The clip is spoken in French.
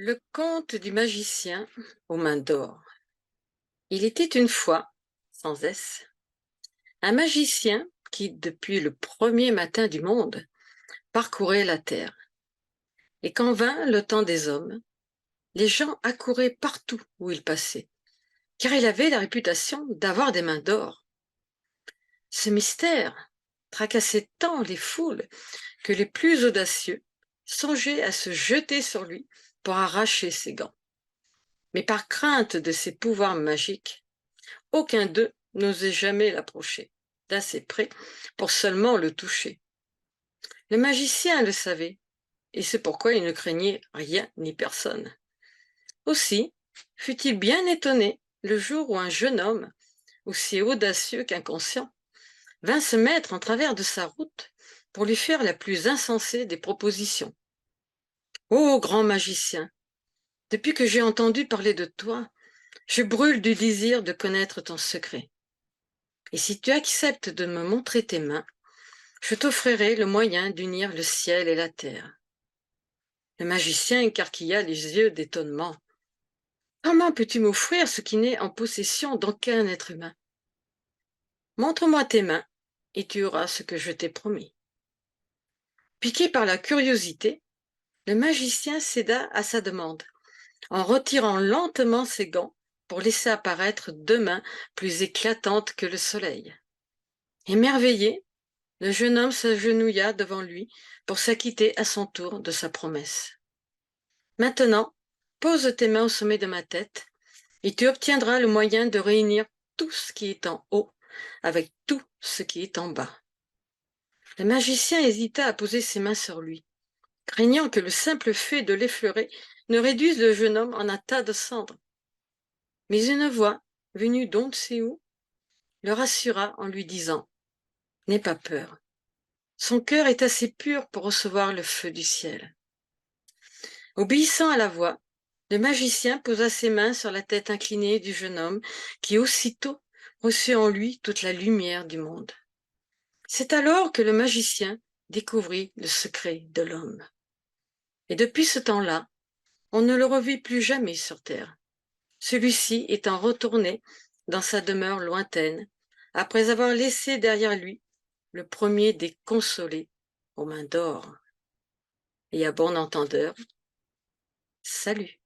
Le conte du magicien aux mains d'or. Il était une fois, sans S, un magicien qui, depuis le premier matin du monde, parcourait la terre. Et quand vint le temps des hommes, les gens accouraient partout où il passait, car il avait la réputation d'avoir des mains d'or. Ce mystère tracassait tant les foules que les plus audacieux songeaient à se jeter sur lui pour arracher ses gants. Mais par crainte de ses pouvoirs magiques, aucun d'eux n'osait jamais l'approcher d'assez près pour seulement le toucher. Le magicien le savait, et c'est pourquoi il ne craignait rien ni personne. Aussi fut-il bien étonné le jour où un jeune homme, aussi audacieux qu'inconscient, vint se mettre en travers de sa route pour lui faire la plus insensée des propositions. Ô grand magicien, depuis que j'ai entendu parler de toi, je brûle du désir de connaître ton secret. Et si tu acceptes de me montrer tes mains, je t'offrirai le moyen d'unir le ciel et la terre. Le magicien écarquilla les yeux d'étonnement. Comment peux-tu m'offrir ce qui n'est en possession d'aucun être humain? Montre-moi tes mains, et tu auras ce que je t'ai promis. Piqué par la curiosité, le magicien céda à sa demande, en retirant lentement ses gants pour laisser apparaître deux mains plus éclatantes que le soleil. Émerveillé, le jeune homme s'agenouilla devant lui pour s'acquitter à son tour de sa promesse. Maintenant, pose tes mains au sommet de ma tête et tu obtiendras le moyen de réunir tout ce qui est en haut avec tout ce qui est en bas. Le magicien hésita à poser ses mains sur lui, craignant que le simple fait de l'effleurer ne réduise le jeune homme en un tas de cendres. Mais une voix, venue d'on ne sait où, le rassura en lui disant « N'aie pas peur, son cœur est assez pur pour recevoir le feu du ciel. » Obéissant à la voix, le magicien posa ses mains sur la tête inclinée du jeune homme, qui aussitôt reçut en lui toute la lumière du monde. C'est alors que le magicien découvrit le secret de l'homme. Et depuis ce temps-là, on ne le revit plus jamais sur terre, celui-ci étant retourné dans sa demeure lointaine, après avoir laissé derrière lui le premier des consolés aux mains d'or. Et à bon entendeur, salut.